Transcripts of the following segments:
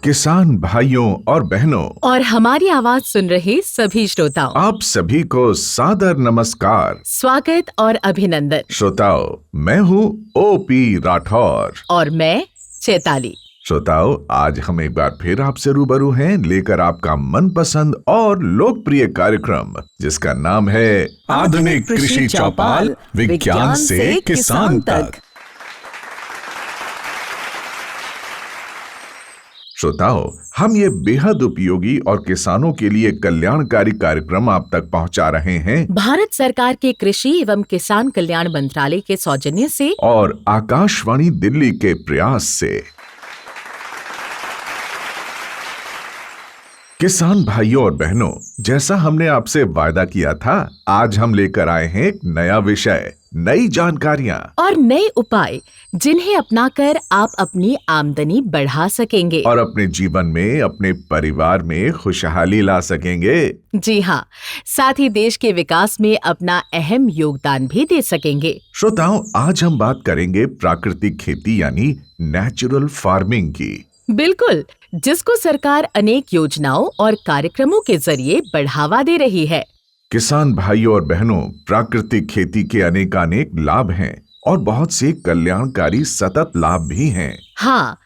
किसान भाइयों और बहनों और हमारी आवाज सुन रहे सभी श्रोताओं, आप सभी को सादर नमस्कार, स्वागत और अभिनंदन। श्रोताओं, मैं हूँ ओपी राठौर और मैं चैताली। श्रोताओं, आज हम एक बार फिर आपसे रूबरू हैं, लेकर आपका मनपसंद और लोकप्रिय कार्यक्रम, जिसका नाम है आधुनिक कृषि चौपाल, विज्ञान से किसान तक। श्रोताओं, हम ये बेहद उपयोगी और किसानों के लिए कल्याणकारी कार्यक्रम आप तक पहुंचा रहे हैं भारत सरकार के कृषि एवं किसान कल्याण मंत्रालय के सौजन्य से और आकाशवाणी दिल्ली के प्रयास से। किसान भाइयों और बहनों, जैसा हमने आपसे वायदा किया था, आज हम लेकर आए हैं एक नया विषय, नई जानकारियां और नए उपाय, जिन्हें अपनाकर आप अपनी आमदनी बढ़ा सकेंगे और अपने जीवन में, अपने परिवार में खुशहाली ला सकेंगे। जी हाँ, साथ ही देश के विकास में अपना अहम योगदान भी दे सकेंगे। श्रोताओं, आज हम बात करेंगे प्राकृतिक खेती यानी नेचुरल फार्मिंग की। बिल्कुल, जिसको सरकार अनेक योजनाओं और कार्यक्रमों के जरिए बढ़ावा दे रही है। किसान भाइयों और बहनों, प्राकृतिक खेती के अनेकानेक लाभ हैं और बहुत से कल्याणकारी सतत लाभ भी हैं। हाँ,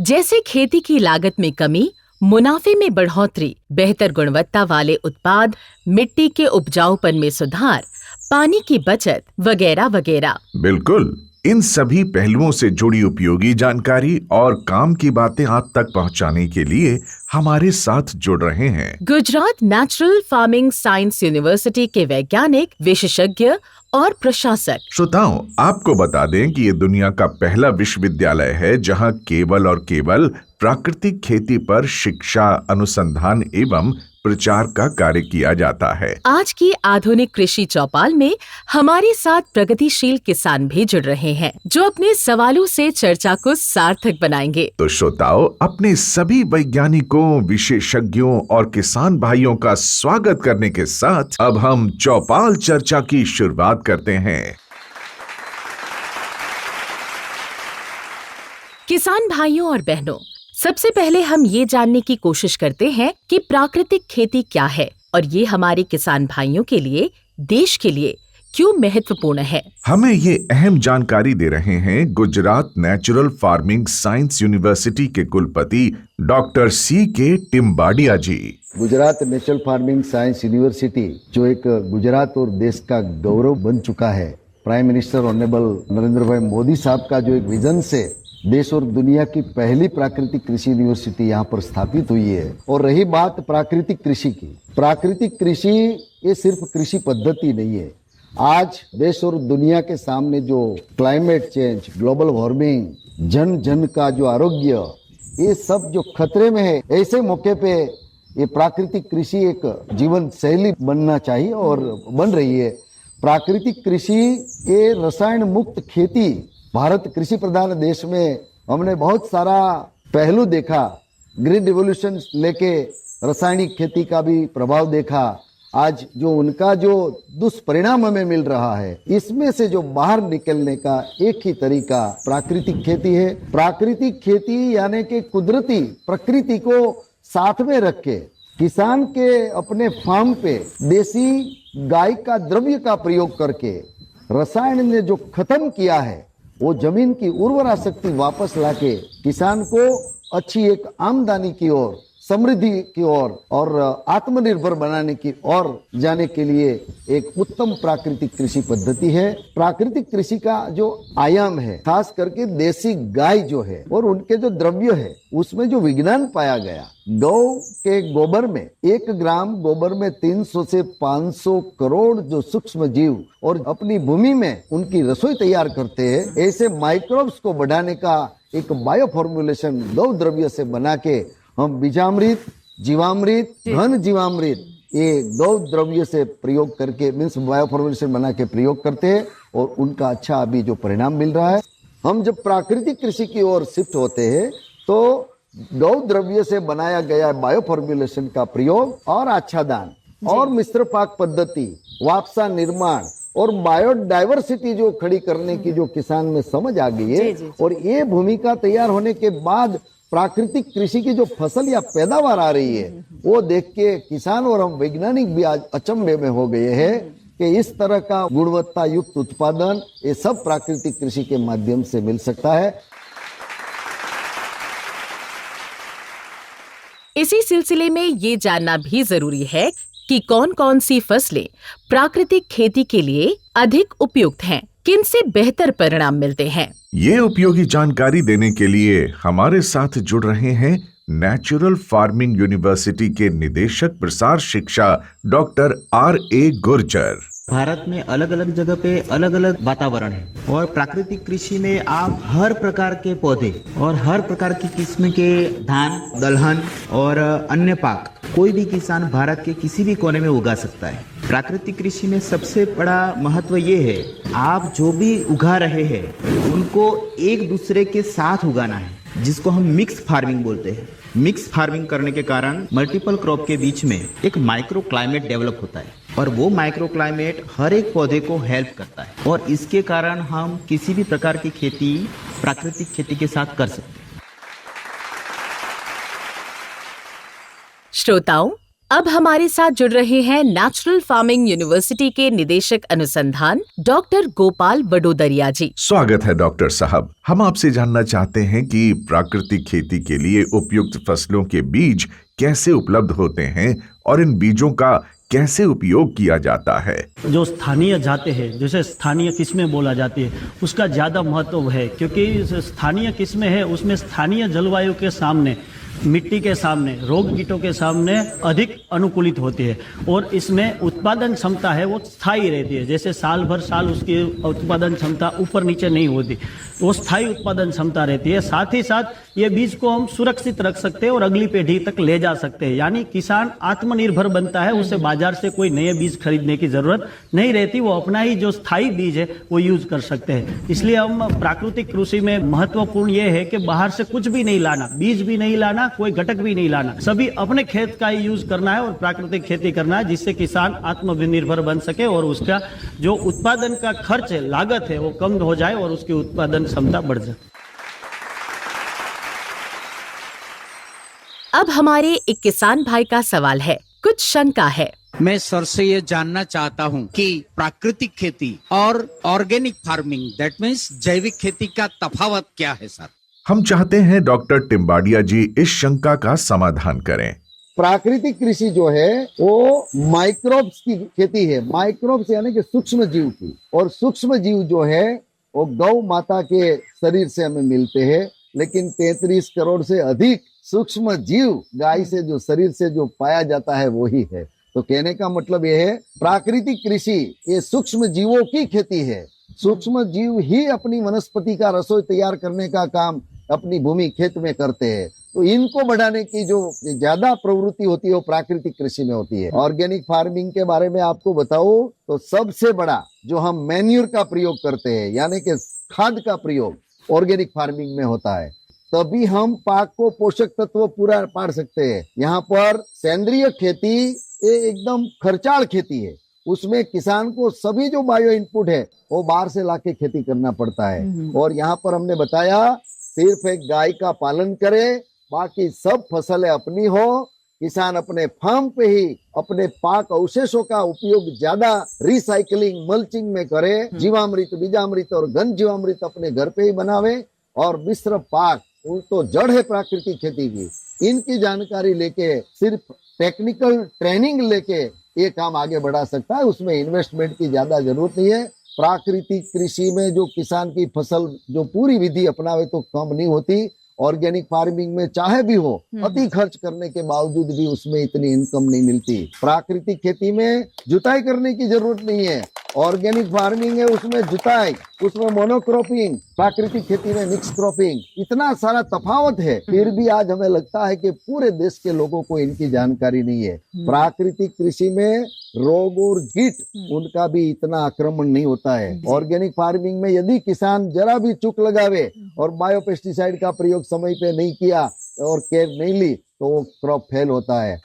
जैसे खेती की लागत में कमी, मुनाफे में बढ़ोतरी, बेहतर गुणवत्ता वाले उत्पाद, मिट्टी के उपजाऊपन में सुधार, पानी की बचत वगैरह वगैरह। बिल्कुल, इन सभी पहलुओं से जुड़ी उपयोगी जानकारी और काम की बातें आप तक पहुंचाने के लिए हमारे साथ जुड़ रहे हैं Gujarat natural farming science university के वैज्ञानिक, विशेषज्ञ और प्रशासक। श्रोताओं, आपको बता दें कि ये दुनिया का पहला विश्वविद्यालय है जहां केवल और केवल प्राकृतिक खेती पर शिक्षा, अनुसंधान एवं प्रचार का कार्य किया जाता है। आज की आधुनिक कृषि चौपाल में हमारे साथ प्रगतिशील किसान भी जुड़ रहे हैं, जो अपने सवालों से चर्चा को सार्थक बनाएंगे। तो श्रोताओं, अपने सभी वैज्ञानिकों, विशेषज्ञों और किसान भाइयों का स्वागत करने के साथ अब हम चौपाल चर्चा की शुरुआत करते हैं। किसान भाइयों और बहनों, सबसे पहले हम ये जानने की कोशिश करते हैं कि प्राकृतिक खेती क्या है और ये हमारे किसान भाइयों के लिए, देश के लिए क्यों महत्वपूर्ण है। हमें ये अहम जानकारी दे रहे हैं Gujarat natural farming science university के कुलपति doctor C.K. Timbadia ji. Gujarat natural farming science university जो एक गुजरात और देश का गौरव बन चुका है, प्राइम मिनिस्टर ऑनरेबल नरेंद्र भाई मोदी साहब का जो एक विजन से देश और दुनिया की पहली प्राकृतिक कृषि यूनिवर्सिटी यहाँ पर स्थापित हुई है। और रही बात प्राकृतिक कृषि की, प्राकृतिक कृषि ये सिर्फ कृषि पद्धति नहीं है। आज देश और दुनिया के सामने जो क्लाइमेट चेंज, ग्लोबल वार्मिंग, जन जन का जो आरोग्य, ये सब जो खतरे में है, ऐसे मौके पे ये प्राकृतिक कृषि एक जीवन शैली बनना चाहिए और बन रही है। प्राकृतिक कृषि ये रसायन मुक्त खेती, भारत कृषि प्रधान देश में हमने बहुत सारा पहलू देखा, ग्रीन रिवॉल्यूशन लेके रासायनिक खेती का भी प्रभाव देखा। आज जो उनका जो दुष्परिणाम हमें मिल रहा है, इसमें से जो बाहर निकलने का एक ही तरीका प्राकृतिक खेती है। प्राकृतिक खेती यानी कि कुदरती प्रकृति को साथ में रख के किसान के अपने फार्म पे देसी गाय का द्रव्य का प्रयोग करके रसायन ने जो खत्म किया है, वो जमीन की उर्वरा शक्ति वापस लाके किसान को अच्छी एक आमदनी की ओर, समृद्धि की ओर और आत्मनिर्भर बनाने की ओर जाने के लिए एक उत्तम प्राकृतिक कृषि पद्धति है। प्राकृतिक कृषि का जो आयाम है, खास करके देसी गाय जो है और उनके जो द्रव्य है, उसमें जो विज्ञान पाया गया, गौ के गोबर में 1 ग्राम गोबर में 300 से 500 करोड़ जो सूक्ष्म जीव और अपनी भूमि में उनकी रसोई तैयार करते हैं, ऐसे माइक्रोब्स को बढ़ाने का एक बायो फॉर्मुलेशन गौ द्रव्य से बना के हम बीजामृत, जीवामृत, घन जीवामृत ये गौ द्रव्य से प्रयोग करके मीन्स बायो फॉर्मुलेशन बना के प्रयोग करते हैं और उनका अच्छा अभी जो परिणाम मिल रहा है। हम जब प्राकृतिक कृषि की ओर शिफ्ट होते हैं तो गौ द्रव्य से बनाया गया बायो फॉर्मुलेशन का प्रयोग और आच्छादन और मिश्र पाक पद्धति, वापसा निर्माण और बायोडाइवर्सिटी जो खड़ी करने की जो किसान में समझ आ गई है, और ये भूमिका तैयार होने के बाद प्राकृतिक कृषि की जो फसल या पैदावार आ रही है वो देख के किसान और हम वैज्ञानिक भी आज अचंभे में हो गए हैं कि इस तरह का गुणवत्ता युक्त उत्पादन ये सब प्राकृतिक कृषि के माध्यम से मिल सकता है। इसी सिलसिले में ये जानना भी जरूरी है कि कौन कौन सी फसलें प्राकृतिक खेती के लिए अधिक उपयुक्त हैं, किन से बेहतर परिणाम मिलते हैं। ये उपयोगी जानकारी देने के लिए हमारे साथ जुड़ रहे हैं नेचुरल फार्मिंग यूनिवर्सिटी के निदेशक प्रसार शिक्षा डॉक्टर R.A. गुर्जर। भारत में अलग अलग जगह पे अलग अलग वातावरण है और प्राकृतिक कृषि में आप हर प्रकार के पौधे और हर प्रकार की किस्म के धान, दलहन और अन्य पाक कोई भी किसान भारत के किसी भी कोने में उगा सकता है। प्राकृतिक कृषि में सबसे बड़ा महत्व ये है, आप जो भी उगा रहे हैं उनको एक दूसरे के साथ उगाना है, जिसको हम मिक्स फार्मिंग बोलते हैं। मिक्स फार्मिंग करने के कारण मल्टीपल क्रॉप के बीच में एक माइक्रो क्लाइमेट डेवलप होता है और वो माइक्रो क्लाइमेट हर एक पौधे को हेल्प करता है और इसके कारण हम किसी भी प्रकार की खेती प्राकृतिक खेती के साथ कर सकते हैं। श्रोताओं, अब हमारे साथ जुड़ रहे हैं नेचुरल फार्मिंग यूनिवर्सिटी के निदेशक अनुसंधान डॉक्टर गोपाल वडोदरिया जी। स्वागत है डॉक्टर साहब। हम आपसे जानना चाहते हैं कि प्राकृतिक खेती के लिए उपयुक्त फसलों के बीज कैसे उपलब्ध होते हैं और इन बीजों का कैसे उपयोग किया जाता है। जो स्थानीय जाते हैं, जैसे स्थानीय किस्में बोला जाती है, उसका ज़्यादा महत्व है क्योंकि स्थानीय किस्में है उसमें स्थानीय जलवायु के सामने, मिट्टी के सामने, रोग कीटों के सामने अधिक अनुकूलित होती है और इसमें उत्पादन क्षमता है वो स्थायी रहती है। जैसे साल भर साल उसकी उत्पादन क्षमता ऊपर नीचे नहीं होती, वो स्थायी उत्पादन क्षमता रहती है। साथ ही साथ ये बीज को हम सुरक्षित रख सकते हैं और अगली पीढ़ी तक ले जा सकते हैं, यानी किसान आत्मनिर्भर बनता है, उसे बाजार से कोई नए बीज खरीदने की जरूरत नहीं रहती, वो अपना ही जो स्थायी बीज है वो यूज कर सकते हैं। इसलिए हम प्राकृतिक कृषि में महत्वपूर्ण ये है कि बाहर से कुछ भी नहीं लाना, बीज भी नहीं लाना, कोई घटक भी नहीं लाना, सभी अपने खेत का ही यूज करना है और प्राकृतिक खेती करना है, जिससे किसान आत्मनिर्भर बन सके और उसका जो उत्पादन का खर्च है, लागत है, वो कम हो जाए और उसकी उत्पादन क्षमता बढ़ जाए। अब हमारे एक किसान भाई का सवाल है, कुछ शंका है। मैं सर से ये जानना चाहता हूँ कि प्राकृतिक खेती और ऑर्गेनिक फार्मिंग दैट मीन्स जैविक खेती का तफावत क्या है सर? हम चाहते हैं डॉक्टर टिम्बाडिया जी इस शंका का समाधान करें। प्राकृतिक कृषि जो है वो माइक्रोब्स की खेती है। माइक्रोब्स यानी कि सूक्ष्म जीव की, और सूक्ष्म जीव जो है वो गौ माता के शरीर से हमें मिलते हैं, लेकिन 33 करोड़ से अधिक सूक्ष्म जीव गाय से जो शरीर से जो पाया जाता है वही है। तो कहने का मतलब यह है प्राकृतिक कृषि ये सूक्ष्म जीवों की खेती है। सूक्ष्म जीव ही अपनी वनस्पति का रसोई तैयार करने का काम अपनी भूमि खेत में करते हैं। तो इनको बढ़ाने की जो ज्यादा प्रवृत्ति होती है वो प्राकृतिक कृषि में होती है। ऑर्गेनिक फार्मिंग के बारे में आपको बताओ तो सबसे बड़ा जो हम मैन्यूर का प्रयोग करते हैं, यानी कि खाद का प्रयोग ऑर्गेनिक फार्मिंग में होता है, तभी हम पाक को पोषक तत्व पूरा पा सकते हैं। यहाँ पर सेंद्रिय खेती ये एकदम खर्चाल खेती है, उसमें किसान को सभी जो बायो इनपुट है वो बाहर से लाके खेती करना पड़ता है। और यहाँ पर हमने बताया सिर्फ एक गाय का पालन करे, बाकी सब फसलें अपनी हो, किसान अपने फार्म पे ही अपने पाक अवशेषों का उपयोग ज्यादा रिसाइकलिंग मल्चिंग में करे, जीवामृत, बीजामृत और घन जीवामृत अपने घर पे ही बनावे और मिश्र पाक तो जड़ है प्राकृतिक खेती की, इनकी जानकारी लेके सिर्फ टेक्निकल ट्रेनिंग लेके ये काम आगे बढ़ा सकता है। उसमें इन्वेस्टमेंट की ज्यादा जरूरत नहीं है। प्राकृतिक कृषि में जो किसान की फसल जो पूरी विधि अपनावे तो कम नहीं होती। ऑर्गेनिक फार्मिंग में चाहे भी हो अति खर्च करने के बावजूद भी उसमें इतनी इनकम नहीं मिलती। प्राकृतिक खेती में जुताई करने की जरूरत नहीं है। ऑर्गेनिक फार्मिंग है उसमें जुताई, उसमें मोनोक्रॉपिंग, प्राकृतिक खेती में मिक्स क्रॉपिंग, इतना सारा तफावत है। फिर भी आज हमें लगता है कि पूरे देश के लोगों को इनकी जानकारी नहीं है। प्राकृतिक कृषि में रोग और कीट उनका भी इतना आक्रमण नहीं होता है। ऑर्गेनिक फार्मिंग में यदि किसान जरा भी चूक लगावे और बायोपेस्टिसाइड का प्रयोग समय पे नहीं किया और केयर नहीं ली तो वो क्रॉप फेल होता है।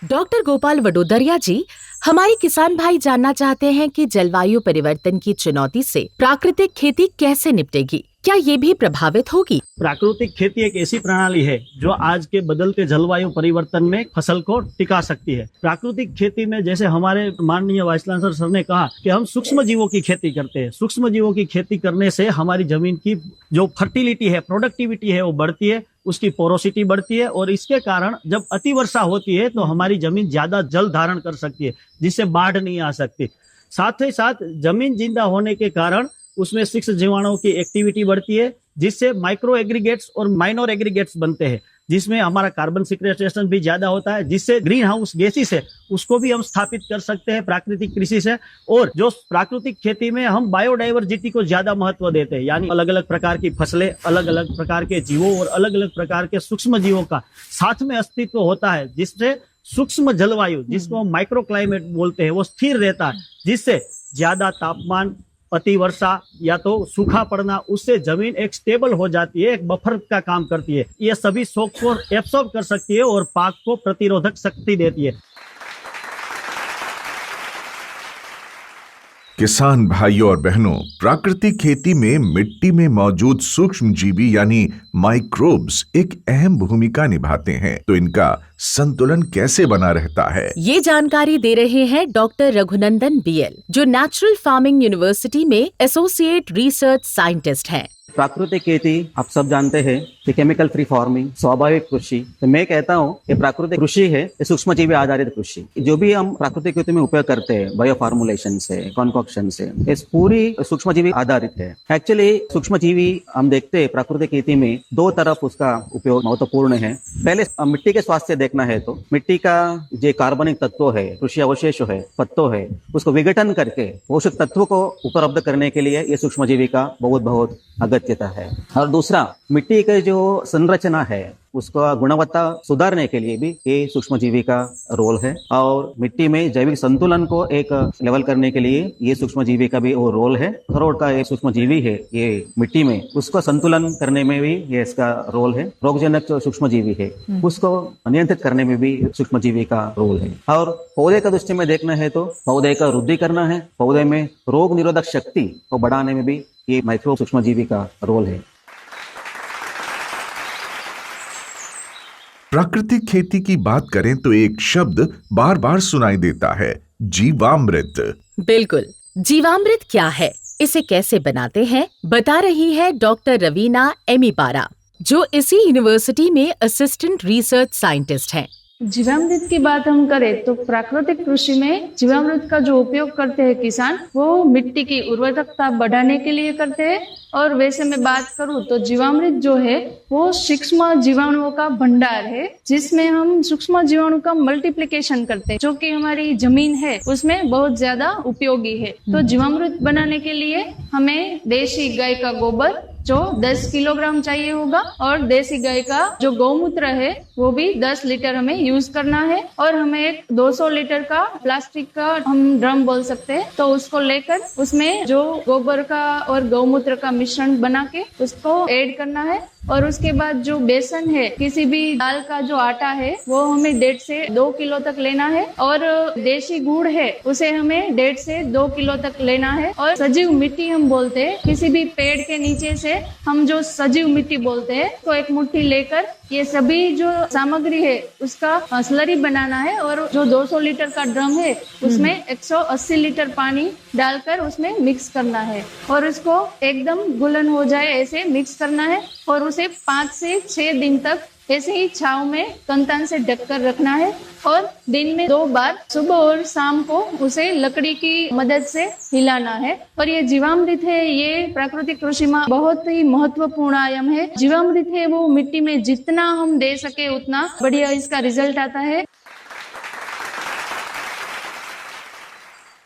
डॉक्टर गोपाल वडोदरिया जी, हमारे किसान भाई जानना चाहते हैं कि जलवायु परिवर्तन की चुनौती से प्राकृतिक खेती कैसे निपटेगी। क्या ये भी प्रभावित होगी? प्राकृतिक खेती एक ऐसी प्रणाली है जो आज के बदलते जलवायु परिवर्तन में फसल को टिका सकती है। प्राकृतिक खेती में जैसे हमारे माननीय वाइस चांसलर सर ने कहा कि हम सूक्ष्म जीवों की खेती करते हैं। सूक्ष्म जीवों की खेती करने से हमारी जमीन की जो फर्टिलिटी है, प्रोडक्टिविटी है, वो बढ़ती है, उसकी पोरोसिटी बढ़ती है और इसके कारण जब अतिवर्षा होती है तो हमारी जमीन ज्यादा जल धारण कर सकती है, जिससे बाढ़ नहीं आ सकती। साथ ही साथ जमीन जिंदा होने के कारण उसमें सूक्ष्म जीवाणुओं की एक्टिविटी बढ़ती है, जिससे माइक्रो एग्रीगेट्स और माइनर एग्रीगेट्स बनते हैं, जिसमें हमारा कार्बन सिक्वेस्ट्रेशन भी ज्यादा होता है, जिससे ग्रीन हाउस गैसेस है उसको भी हम स्थापित कर सकते हैं प्राकृतिक कृषि से। और जो प्राकृतिक खेती में हम बायोडाइवर्सिटी को ज्यादा महत्व देते हैं, यानी अलग अलग प्रकार की फसलें, अलग अलग प्रकार के जीवों और अलग अलग प्रकार के सूक्ष्म जीवों का साथ में अस्तित्व होता है, जिससे सूक्ष्म जलवायु, जिसको हम माइक्रो क्लाइमेट बोलते हैं, वो स्थिर रहता है, जिससे ज्यादा तापमान, अतिवर्षा या तो सूखा पड़ना, उससे जमीन एक स्टेबल हो जाती है, एक बफर का काम करती है। ये सभी शॉक को एब्सॉर्ब कर सकती है और पाक को प्रतिरोधक शक्ति देती है। किसान भाइयों और बहनों, प्राकृतिक खेती में मिट्टी में मौजूद सूक्ष्म जीवी यानी माइक्रोब्स एक अहम भूमिका निभाते हैं। तो इनका संतुलन कैसे बना रहता है, ये जानकारी दे रहे हैं डॉक्टर रघुनंदन BL, जो नेचुरल फार्मिंग यूनिवर्सिटी में एसोसिएट रिसर्च साइंटिस्ट हैं। प्राकृतिक खेती आप सब जानते हैं कि केमिकल फ्री फार्मिंग, स्वाभाविक कृषि। तो मैं कहता हूँ कि प्राकृतिक कृषि है ये सूक्ष्म जीवी आधारित कृषि। जो भी हम प्राकृतिक खेती में उपयोग करते हैं, बायो फार्मुलेशन से, कॉन्कॉक्शन से, इस पूरी सूक्ष्म जीवी आधारित है। एक्चुअली सूक्ष्म जीवी हम देखते हैं प्राकृतिक खेती में दो तरफ उसका उपयोग महत्वपूर्ण है। पहले मिट्टी के स्वास्थ्य देखना है तो मिट्टी का जो कार्बनिक तत्व है, कृषि अवशेष है, पत्तों है, उसको विघटन करके पोषक तत्व को उपलब्ध करने के लिए ये सूक्ष्म जीवी का बहुत अगत्यता है। और दूसरा, मिट्टी के जो संरचना है उसका गुणवत्ता सुधारने के लिए भी ये सूक्ष्म जीवी का रोल है। और मिट्टी में जैविक संतुलन को एक लेवल करने के लिए ये सूक्ष्म जीवी का भी वो रोल है। अखरोट का एक सूक्ष्म जीवी है ये मिट्टी में, उसको संतुलन करने में भी ये इसका रोल है। रोगजनक जो सूक्ष्म जीवी है उसको नियंत्रित करने में भी सूक्ष्म जीवी का रोल है। और पौधे का दृष्टि में देखना है तो पौधे का वृद्धि करना है, पौधे में रोग निरोधक शक्ति को बढ़ाने में भी ये माइक्रो सूक्ष्म जीवी का रोल है। प्राकृतिक खेती की बात करें तो एक शब्द बार बार सुनाई देता है, जीवामृत। बिल्कुल, जीवामृत क्या है, इसे कैसे बनाते हैं, बता रही है डॉक्टर रवीना एमीपारा, जो इसी यूनिवर्सिटी में असिस्टेंट रिसर्च साइंटिस्ट हैं। जीवामृत की बात हम करें तो प्राकृतिक कृषि में जीवामृत का जो उपयोग करते हैं किसान, वो मिट्टी की उर्वरकता बढ़ाने के लिए करते हैं। और वैसे मैं बात करूँ तो जीवामृत जो है वो सूक्ष्म जीवाणुओं का भंडार है, जिसमें हम सूक्ष्म जीवाणु का मल्टीप्लिकेशन करते हैं, जो कि हमारी जमीन है उसमें बहुत ज्यादा उपयोगी है। तो जीवामृत बनाने के लिए हमें देशी गाय का गोबर जो 10 किलोग्राम चाहिए होगा, और देसी गाय का जो गौमूत्र है वो भी 10 लीटर हमें यूज करना है। और हमें एक 200 लीटर का प्लास्टिक का हम ड्रम बोल सकते हैं, तो उसको लेकर उसमें जो गोबर का और गौमूत्र का मिश्रण बना के उसको ऐड करना है। और उसके बाद जो बेसन है, किसी भी दाल का जो आटा है वो हमें 1.5 से 2 किलो तक लेना है। और देशी गुड़ है उसे हमें 1.5 से 2 किलो तक लेना है। और सजीव मिट्टी हम बोलते हैं, किसी भी पेड़ के नीचे से हम जो सजीव मिट्टी बोलते हैं, तो एक मुट्ठी लेकर ये सभी जो सामग्री है उसका स्लरी बनाना है। और जो 200 लीटर का ड्रम है उसमें 180 लीटर पानी डालकर उसमें मिक्स करना है, और उसको एकदम घुलन हो जाए ऐसे मिक्स करना है। और उसे 5 से 6 दिन तक ऐसे ही छांव में कंतान से ढककर रखना है। और दिन में 2 बार, सुबह और शाम को, उसे लकड़ी की मदद से हिलाना है। और ये जीवामृत है, ये प्राकृतिक कृषि में बहुत ही महत्वपूर्ण आयाम है। जीवामृत है वो मिट्टी में जितना हम दे सके उतना बढ़िया इसका रिजल्ट आता है।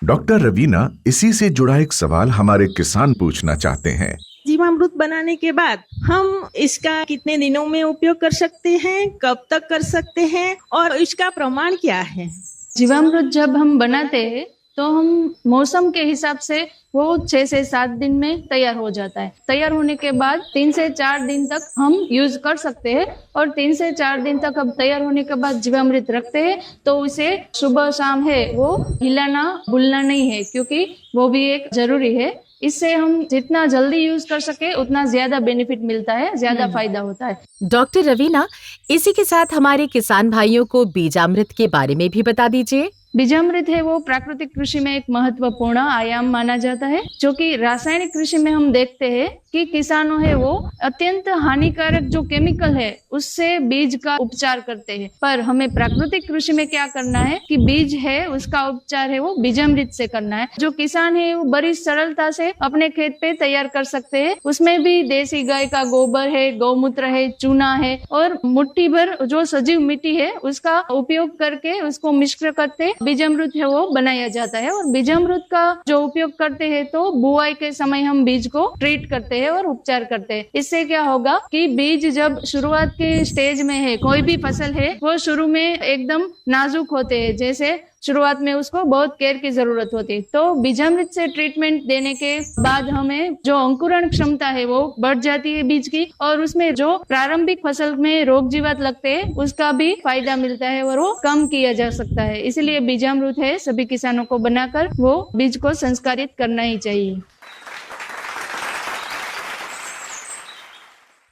डॉक्टर रवीना, इसी से जुड़ा एक सवाल हमारे किसान पूछना चाहते हैं। जीवामृत बनाने के बाद हम इसका कितने दिनों में उपयोग कर सकते हैं, कब तक कर सकते हैं, और इसका प्रमाण क्या है? जीवामृत जब हम बनाते हैं तो हम मौसम के हिसाब से वो 6 से 7 दिन में तैयार हो जाता है। तैयार होने के बाद 3 से 4 दिन तक हम यूज कर सकते हैं। और 3 से 4 दिन तक अब तैयार होने के बाद जीवामृत रखते हैं तो उसे सुबह शाम है वो हिलाना भूलना नहीं है, क्योंकि वो भी एक जरूरी है। इससे हम जितना जल्दी यूज कर सके उतना ज्यादा बेनिफिट मिलता है, ज्यादा फायदा होता है। डॉक्टर रवीना, इसी के साथ हमारे किसान भाइयों को बीजामृत के बारे में भी बता दीजिए। बीजामृत है वो प्राकृतिक कृषि में एक महत्वपूर्ण आयाम माना जाता है, जो कि रासायनिक कृषि में हम देखते हैं कि किसानों है वो अत्यंत हानिकारक जो केमिकल है उससे बीज का उपचार करते हैं। पर हमें प्राकृतिक कृषि में क्या करना है कि बीज है उसका उपचार है वो बीजामृत से करना है। जो किसान है वो बड़ी सरलता से अपने खेत पे तैयार कर सकते हैं। उसमें भी देसी गाय का गोबर है, गौमूत्र है, चूना है और मुट्ठी भर जो सजीव मिट्टी है उसका उपयोग करके उसको मिश्र करते बीजामृत है वो बनाया जाता है। और बीजामृत का जो उपयोग करते हैं तो बुआई के समय हम बीज को ट्रीट करते हैं और उपचार करते हैं। इससे क्या होगा कि बीज जब शुरुआत के स्टेज में है, कोई भी फसल है वो शुरू में एकदम नाजुक होते हैं, जैसे शुरुआत में उसको बहुत केयर की जरूरत होती है। तो बीजामृत से ट्रीटमेंट देने के बाद हमें जो अंकुरण क्षमता है वो बढ़ जाती है बीज की, और उसमें जो प्रारंभिक फसल में रोग जीवात लगते हैं उसका भी फायदा मिलता है और वो कम किया जा सकता है। इसलिए बीजामृत है सभी किसानों को बनाकर वो बीज को संस्कारित करना ही चाहिए।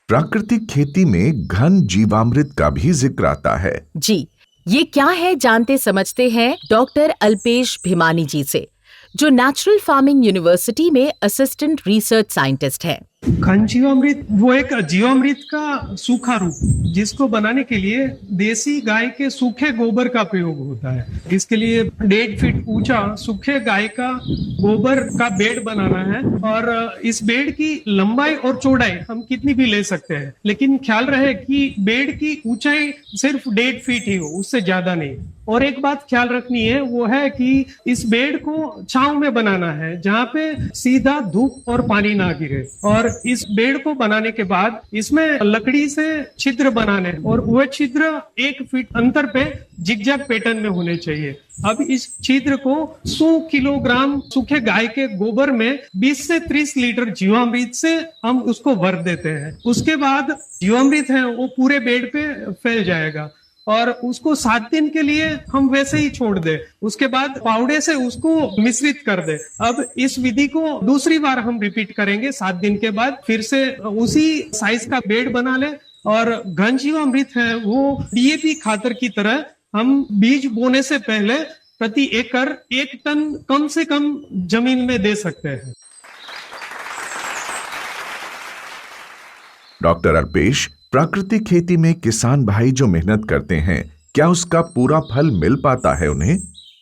प्राकृतिक खेती में घन जीवामृत का भी जिक्र आता है। जी, ये क्या है जानते समझते हैं डॉक्टर अल्पेश भिमानी जी से, जो नेचुरल फार्मिंग यूनिवर्सिटी में असिस्टेंट रिसर्च साइंटिस्ट हैं। घन जीवामृत वो एक जीवामृत का सूखा रूप जिसको बनाने के लिए देसी गाय के सूखे गोबर का प्रयोग होता है। इसके लिए 1.5 फीट ऊंचा सूखे गाय का गोबर का बेड बनाना है, और इस बेड की लंबाई और चौड़ाई हम कितनी भी ले सकते हैं, लेकिन ख्याल रहे कि बेड की ऊंचाई सिर्फ 1.5 फीट ही हो, उससे ज्यादा नहीं। और एक बात ख्याल रखनी है वो है कि इस बेड को छांव में बनाना है जहाँ पे सीधा धूप और पानी ना गिरे। और इस बेड को बनाने के बाद इसमें लकड़ी से छिद्र बनाने, और वह छिद्र 1 फीट अंतर पे जिगजैग पैटर्न में होने चाहिए। अब इस छिद्र को 100 किलोग्राम सूखे गाय के गोबर में 20 से 30 लीटर जीवामृत से हम उसको भर देते हैं। उसके बाद जीवामृत है वो पूरे बेड पे फैल जाएगा और उसको 7 दिन के लिए हम वैसे ही छोड़ दे। उसके बाद पावडे से उसको मिश्रित कर दे। अब इस विधि को दूसरी बार हम रिपीट करेंगे 7 दिन के बाद, फिर से उसी साइज का बेड बना ले। और घन जीवामृत है वो डीएपी खातर की तरह हम बीज बोने से पहले प्रति एकड़ 1 टन कम से कम जमीन में दे सकते हैं। डॉक्टर अल्पेश, प्राकृतिक खेती में किसान भाई जो मेहनत करते हैं, क्या उसका पूरा फल मिल पाता है उन्हें?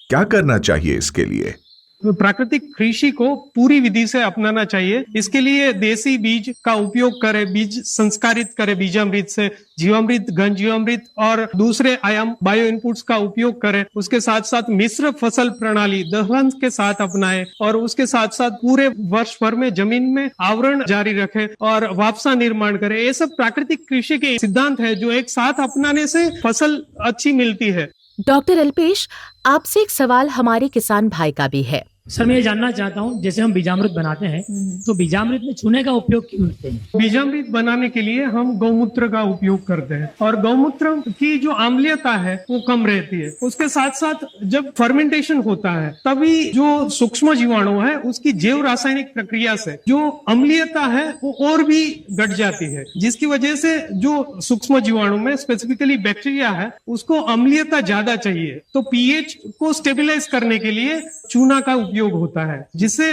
क्या करना चाहिए इसके लिए? प्राकृतिक कृषि को पूरी विधि से अपनाना चाहिए। इसके लिए देसी बीज का उपयोग करें, बीज संस्कारित करें बीजामृत से, जीवामृत, घन जीवामृत और दूसरे आयाम बायो इनपुट्स का उपयोग करें। उसके साथ साथ मिश्र फसल प्रणाली दलहन के साथ अपनाएं, और उसके साथ साथ पूरे वर्ष भर में जमीन में आवरण जारी रखें और वापसा निर्माण करें। ये सब प्राकृतिक कृषि के सिद्धांत है जो एक साथ अपनाने से फसल अच्छी मिलती है। डॉक्टर अल्पेश, आपसे एक सवाल हमारे किसान भाई का भी है। सर, मैं ये जानना चाहता हूँ, जैसे हम बीजामृत बनाते हैं तो बीजामृत में चूने का उपयोग क्यों करते हैं? बीजामृत बनाने के लिए हम गौमूत्र का उपयोग करते हैं, और गौमूत्र की जो अम्लीयता है वो कम रहती है। उसके साथ साथ जब फर्मेंटेशन होता है तभी जो सूक्ष्म जीवाणु है उसकी जैव रासायनिक प्रक्रिया से जो अम्लीयता है वो और भी घट जाती है, जिसकी वजह से जो सूक्ष्म जीवाणु में स्पेसिफिकली बैक्टीरिया है उसको अम्लीयता ज्यादा चाहिए। तो पीएच को स्टेबलाइज करने के लिए चूना का उपयोग होता है, जिससे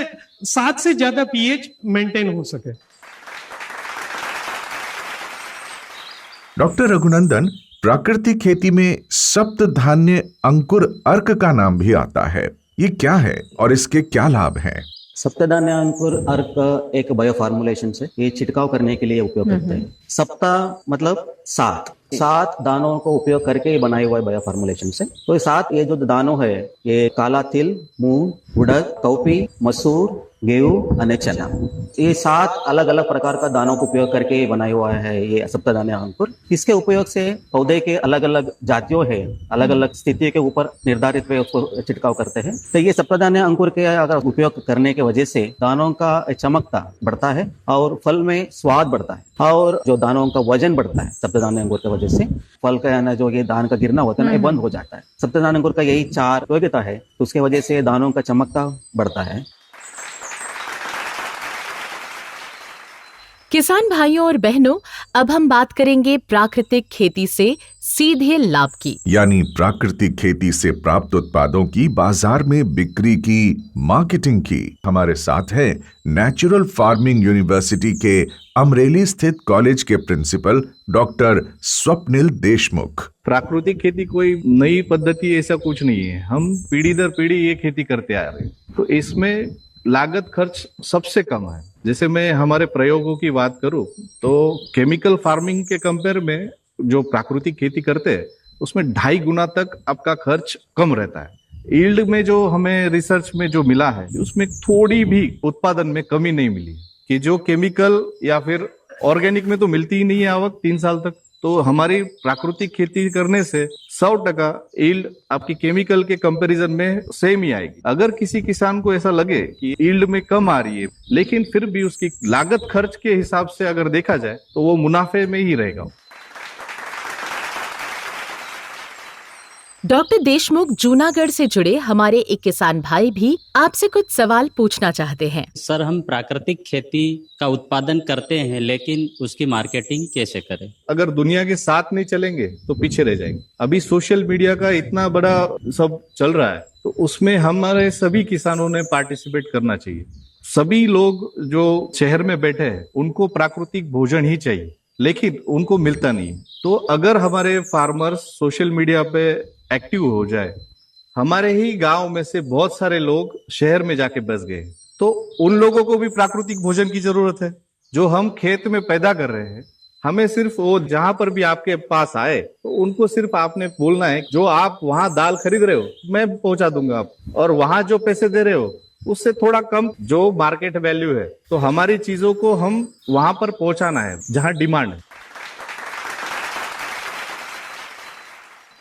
7 से ज्यादा पीएच मेंटेन हो सके। डॉक्टर रघुनंदन, प्राकृतिक खेती में सप्त धान्य अंकुर अर्क का नाम भी आता है, ये क्या है और इसके क्या लाभ हैं? सप्तधान्य अंकुर अर्क एक बायो फार्मुलेशन से ये छिड़काव करने के लिए उपयोग करते हैं। सप्ता मतलब 7 दानों को उपयोग करके ये बनाए हुआ है बायो फार्मुलेशन से। तो ये 7 ये जो दानों है ये काला तिल, मूंग, उड़द, कौपी, मसूर, गेहूं और चना, ये 7 अलग अलग प्रकार का दानों को उपयोग करके बनाया हुआ है ये सप्तधान्य अंकुर। इसके उपयोग से पौधे के अलग अलग जातियों है, अलग अलग स्थिति के ऊपर निर्धारित वे उसको छिड़काव करते हैं। तो ये सप्तधान्य अंकुर के अगर उपयोग करने की वजह से दानों का चमकता बढ़ता है और फल में स्वाद बढ़ता है, और जो दानों का वजन बढ़ता है सप्तधान्य अंकुर की वजह से फल का यानी जो ये दान का गिरना होता है ना ये बंद हो जाता है। सप्तधान्य अंकुर का यही 4 उपयोगिता है, तो उसके वजह से दानों का चमकता बढ़ता है। किसान भाइयों और बहनों, अब हम बात करेंगे प्राकृतिक खेती से सीधे लाभ की, यानी प्राकृतिक खेती से प्राप्त उत्पादों की बाजार में बिक्री की, मार्केटिंग की। हमारे साथ है नेचुरल फार्मिंग यूनिवर्सिटी के अमरेली स्थित कॉलेज के प्रिंसिपल डॉक्टर स्वप्निल देशमुख। प्राकृतिक खेती कोई नई पद्धति ऐसा कुछ नहीं है, हम पीढ़ी दर पीढ़ी ये खेती करते आ रहे हैं, तो इसमें लागत खर्च सबसे कम है। जैसे मैं हमारे प्रयोगों की बात करूं तो केमिकल फार्मिंग के कंपेयर में जो प्राकृतिक खेती करते हैं उसमें 2.5 गुना तक आपका खर्च कम रहता है। यील्ड में जो हमें रिसर्च में जो मिला है उसमें थोड़ी भी उत्पादन में कमी नहीं मिली, कि जो केमिकल या फिर ऑर्गेनिक में तो मिलती ही नहीं है आवक 3 साल तक, तो हमारी प्राकृतिक खेती करने से 100% यील्ड आपकी केमिकल के कंपैरिजन में सेम ही आएगी। अगर किसी किसान को ऐसा लगे कि यील्ड में कम आ रही है लेकिन फिर भी उसकी लागत खर्च के हिसाब से अगर देखा जाए तो वो मुनाफे में ही रहेगा। डॉक्टर देशमुख, जूनागढ़ से जुड़े हमारे एक किसान भाई भी आपसे कुछ सवाल पूछना चाहते हैं। सर, हम प्राकृतिक खेती का उत्पादन करते हैं लेकिन उसकी मार्केटिंग कैसे करें? अगर दुनिया के साथ नहीं चलेंगे तो पीछे रह जाएंगे। अभी सोशल मीडिया का इतना बड़ा सब चल रहा है तो उसमें हमारे सभी किसानों ने पार्टिसिपेट करना चाहिए। सभी लोग जो शहर में बैठे हैं उनको प्राकृतिक भोजन ही चाहिए लेकिन उनको मिलता नहीं। तो अगर हमारे फार्मर्स सोशल मीडिया पे एक्टिव हो जाए, हमारे ही गांव में से बहुत सारे लोग शहर में जाके बस गए, तो उन लोगों को भी प्राकृतिक भोजन की जरूरत है। जो हम खेत में पैदा कर रहे हैं, हमें सिर्फ वो जहां पर भी आपके पास आए तो उनको सिर्फ आपने बोलना है, जो आप वहां दाल खरीद रहे हो मैं पहुंचा दूंगा आप, और वहां जो पैसे दे रहे हो उससे थोड़ा कम जो मार्केट वैल्यू है, तो हमारी चीजों को हम वहां पर पहुंचाना है जहां डिमांड है।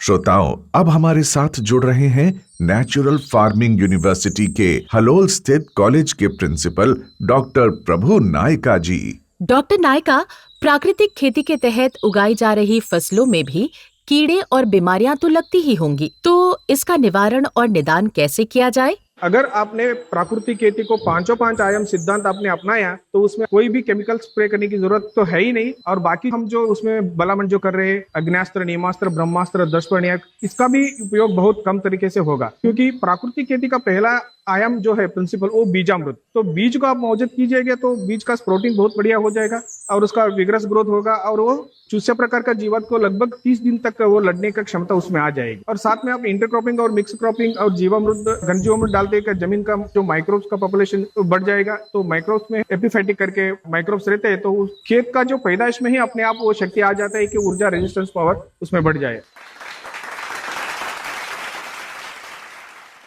श्रोताओं, अब हमारे साथ जुड़ रहे हैं नेचुरल फार्मिंग यूनिवर्सिटी के हलोल स्थित कॉलेज के प्रिंसिपल डॉक्टर प्रभु नायका जी। डॉक्टर नायका, प्राकृतिक खेती के तहत उगाई जा रही फसलों में भी कीड़े और बीमारियां तो लगती ही होंगी, तो इसका निवारण और निदान कैसे किया जाए? अगर आपने प्राकृतिक खेती को 5 आयाम सिद्धांत आपने अपनाया तो उसमें कोई भी केमिकल स्प्रे करने की जरूरत तो है ही नहीं। और बाकी हम जो उसमें भलामण जो कर रहे हैं, अग्न्यास्त्र, नीमास्त्र, ब्रह्मास्त्र, दशपर्णिक, इसका भी उपयोग बहुत कम तरीके से होगा, क्योंकि प्राकृतिक खेती का पहला आयाम जो है प्रिंसिपल वो बीजामृत। तो बीज को आप मौजूद कीजिएगा तो बीज का प्रोटीन बहुत बढ़िया हो जाएगा और उसका विग्रस ग्रोथ होगा और वो चूसे प्रकार का जीवात को लगभग 30 दिन तक वो लड़ने का क्षमता उसमें आ जाएगी। और साथ में आप इंटरक्रॉपिंग और मिक्स क्रॉपिंग और जीवामृत, घन जीवामृत डाल देकर जमीन का जो माइक्रोब्स का पॉपुलेशन बढ़ जाएगा। तो माइक्रोब्स में एपिफाइटिक करके माइक्रोब्स रहते हैं तो उस खेत का जो पैदाइश में ही अपने आप वो शक्ति आ जाता है कि ऊर्जा रेजिस्टेंस पावर उसमें बढ़ जाए।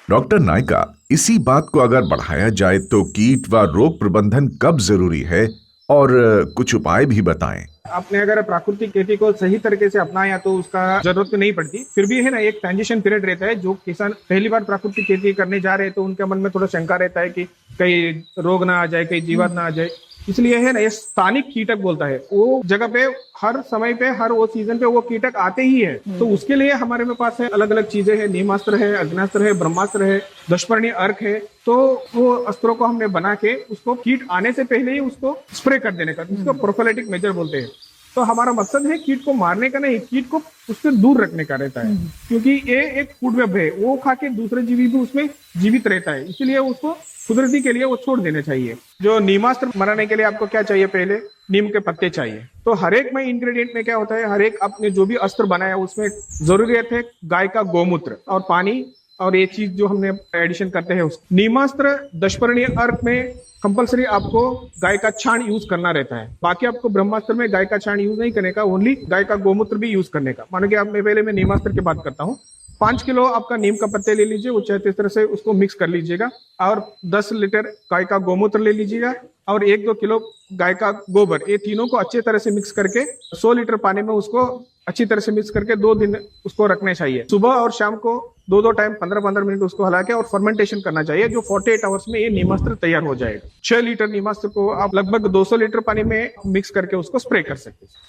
डॉक्टर नायका, इसी बात को अगर बढ़ाया जाए तो कीट व रोग प्रबंधन कब जरूरी है और कुछ उपाय भी बताएं। आपने अगर प्राकृतिक खेती को सही तरीके से अपनाया तो उसका जरूरत नहीं पड़ती। फिर भी है ना, एक ट्रांजिशन पीरियड रहता है। जो किसान पहली बार प्राकृतिक खेती करने जा रहे हैं तो उनके मन में थोड़ा शंका रहता है कि कहीं रोग ना आ जाए, कहीं जीवात ना आ जाए। इसलिए है ना, ये स्थानिक कीटक बोलता है, वो जगह पे हर समय पे हर वो सीजन पे वो कीटक आते ही है। तो उसके लिए हमारे में पास है अलग अलग चीजें हैं, नीमास्त्र है, अग्नास्त्र है, ब्रह्मास्त्र है, दशपर्णी अर्क है। तो वो अस्त्रों को हमने बना के उसको कीट आने से पहले ही उसको स्प्रे कर देने का, उसको प्रोफिलैटिक मेजर बोलते हैं। तो हमारा मकसद है कीट को मारने का नहीं, कीट को उससे दूर रखने का रहता है, क्योंकि ये एक फूड वेब है, वो खा के दूसरे जीवी भी उसमें जीवित रहता है, इसलिए उसको कुदरती के लिए वो छोड़ देने चाहिए। जो नीमास्त्र मराने के लिए आपको क्या चाहिए, पहले नीम के पत्ते चाहिए। तो हर एक में इंग्रेडिएंट में क्या होता है, हर एक आपने जो भी अस्त्र बनाया उसमें जरूरियत है गाय का गोमूत्र और पानी, और ये चीज जो हमने एडिशन करते हैं उसको। नीमास्त्र दशपर्णी अर्क में कंपलसरी आपको गाय का छाण यूज करना रहता है। बाकी आपको ब्रह्मास्त्र में गाय का छाण यूज नहीं करने का, ओनली गाय का गोमूत्र भी यूज करने का। मानो कि आप पहले मैं नीमास्त्र की बात करता हूँ। 5 किलो आपका नीम का पत्ते ले लीजिए, वो इस तरह से उसको मिक्स कर लीजिएगा, और 10 लीटर गाय का गोमूत्र ले लीजिएगा और 1-2 किलो गाय का गोबर, ये तीनों को अच्छे तरह से मिक्स करके 100 लीटर पानी में उसको अच्छी तरह से मिक्स करके 2 दिन उसको रखने चाहिए। सुबह और शाम को 2-2 टाइम 15-15 मिनट उसको हला के और फर्मेंटेशन करना चाहिए, जो 48 आवर्स में ये नीमास्त्र तैयार हो जाएगा। 6 लीटर नीमास्त्र को आप लगभग 200 लीटर पानी में मिक्स करके उसको स्प्रे कर सकते हैं।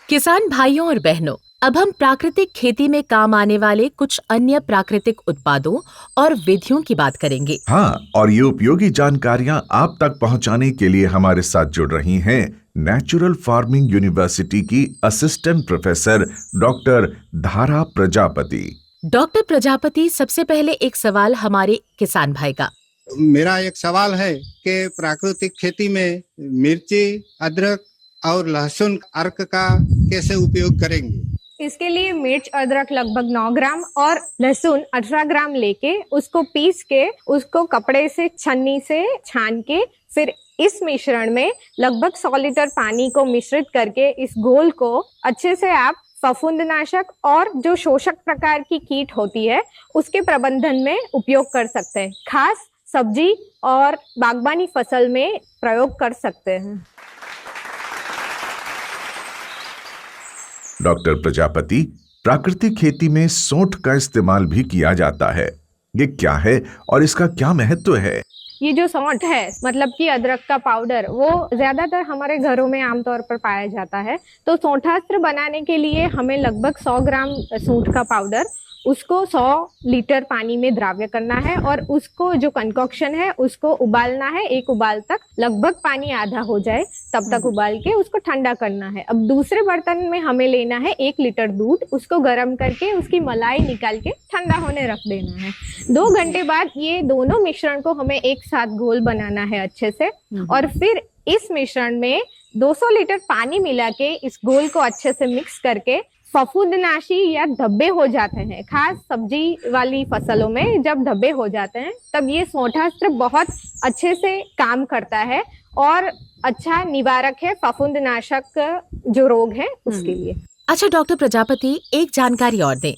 किसान भाइयों और बहनों, अब हम प्राकृतिक खेती में काम आने वाले कुछ अन्य प्राकृतिक उत्पादों और विधियों की बात करेंगे। हाँ, और ये उपयोगी जानकारियां आप तक पहुंचाने के लिए हमारे साथ जुड़ रही हैं नेचुरल फार्मिंग यूनिवर्सिटी की असिस्टेंट प्रोफेसर डॉक्टर धारा प्रजापति। डॉक्टर प्रजापति, सबसे पहले एक सवाल हमारे किसान भाई का। मेरा एक सवाल है कि प्राकृतिक खेती में मिर्ची, अदरक और लहसुन अर्क का कैसे उपयोग करेंगे? इसके लिए मिर्च अदरक लगभग 9 ग्राम और लहसुन 18 ग्राम लेके उसको पीस के उसको कपड़े से छन्नी से छान के फिर इस मिश्रण में लगभग 100 लीटर पानी को मिश्रित करके इस घोल को अच्छे से आप फफूंदनाशक और जो शोषक प्रकार की कीट होती है उसके प्रबंधन में उपयोग कर सकते हैं। खास सब्जी और बागबानी फसल में प्रयोग कर सकते हैं। डॉक्टर प्रजापति, प्राकृतिक खेती में सोंठ का इस्तेमाल भी किया जाता है, ये क्या है और इसका क्या महत्व है? ये जो सौंठ है मतलब कि अदरक का पाउडर, वो ज्यादातर हमारे घरों में आमतौर पर पाया जाता है। तो सौंठास्त्र बनाने के लिए हमें लगभग 100 ग्राम सौंठ का पाउडर उसको 100 लीटर पानी में द्राव्य करना है और उसको जो कंकॉक्शन है उसको उबालना है। एक उबाल तक, लगभग पानी आधा हो जाए तब तक उबाल के उसको ठंडा करना है। अब दूसरे बर्तन में हमें लेना है 1 लीटर दूध, उसको गर्म करके उसकी मलाई निकाल के ठंडा होने रख देना है। 2 घंटे बाद ये दोनों मिश्रण को हमें एक साथ घोल बनाना है अच्छे से और फिर इस मिश्रण में 200 लीटर पानी मिला के इस घोल को अच्छे से मिक्स करके फफूंदनाशी या धब्बे हो जाते हैं, खास सब्जी वाली फसलों में जब धब्बे हो जाते हैं तब ये सौंठास्त्र बहुत अच्छे से काम करता है और अच्छा निवारक है फफूंदनाशक जो रोग है उसके लिए। अच्छा डॉक्टर प्रजापति, एक जानकारी और दें,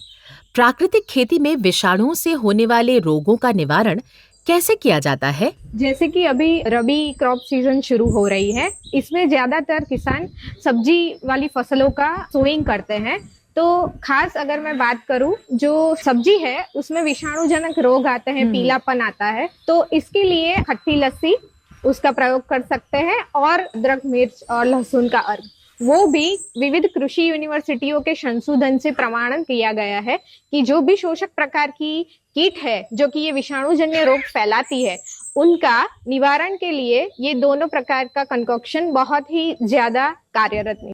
प्राकृतिक खेती में विषाणुओं से होने वाले रोगों का निवारण कैसे किया जाता है? जैसे कि अभी रबी क्रॉप सीजन शुरू हो रही है, इसमें ज्यादातर किसान सब्जी वाली फसलों का सोइंग करते हैं। तो खास अगर मैं बात करूं, जो सब्जी है उसमें विषाणुजनक रोग आते हैं, पीलापन आता है, तो इसके लिए खट्टी लस्सी उसका प्रयोग कर सकते हैं और अदरक, मिर्च और लहसुन का अर्क, वो भी विविध कृषि यूनिवर्सिटियों के संशोधन से प्रमाणन किया गया है कि जो भी शोषक प्रकार की कीट है जो कि ये विषाणुजन्य रोग फैलाती है, उनका निवारण के लिए ये दोनों प्रकार का कंकॉक्शन बहुत ही ज्यादा कार्यरत है।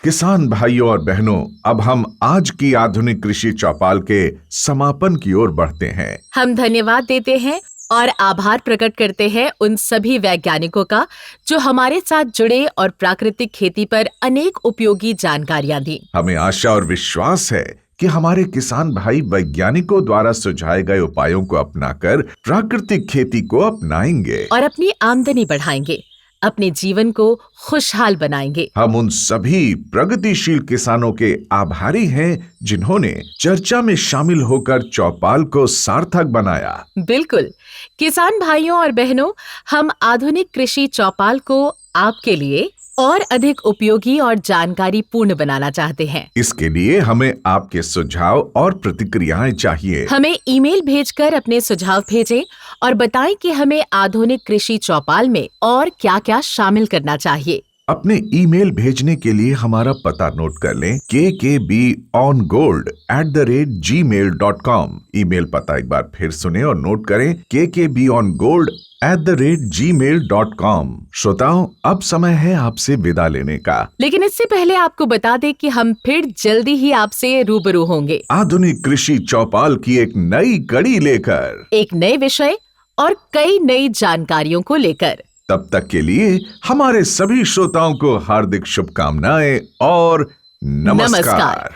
किसान भाइयों और बहनों, अब हम आज की आधुनिक कृषि चौपाल के समापन की ओर बढ़ते हैं। हम धन्यवाद देते हैं और आभार प्रकट करते हैं उन सभी वैज्ञानिकों का जो हमारे साथ जुड़े और प्राकृतिक खेती पर अनेक उपयोगी जानकारियां दी। हमें आशा और विश्वास है कि हमारे किसान भाई वैज्ञानिकों द्वारा सुझाए गए उपायों को अपनाकर प्राकृतिक खेती को अपनाएंगे और अपनी आमदनी बढ़ाएंगे, अपने जीवन को खुशहाल बनाएंगे। हम उन सभी प्रगतिशील किसानों के आभारी हैं जिन्होंने चर्चा में शामिल होकर चौपाल को सार्थक बनाया। बिल्कुल किसान भाइयों और बहनों, हम आधुनिक कृषि चौपाल को आपके लिए और अधिक उपयोगी और जानकारी पूर्ण बनाना चाहते हैं। इसके लिए हमें आपके सुझाव और प्रतिक्रियाएं चाहिए। हमें ईमेल भेजकर अपने सुझाव भेजें और बताएं कि हमें आधुनिक कृषि चौपाल में और क्या-क्या शामिल करना चाहिए। अपने ईमेल भेजने के लिए हमारा पता नोट कर लें, kkbongold@gmail.com। ईमेल पता एक बार फिर सुने और नोट करें, kkbongold@gmail.com। श्रोताओं, अब समय है आपसे विदा लेने का, लेकिन इससे पहले आपको बता दें कि हम फिर जल्दी ही आपसे रूबरू होंगे आधुनिक कृषि चौपाल की एक नई कड़ी लेकर, एक नए विषय और कई नई जानकारियों को लेकर। तब तक के लिए हमारे सभी श्रोताओं को हार्दिक शुभकामनाएं और नमस्कार।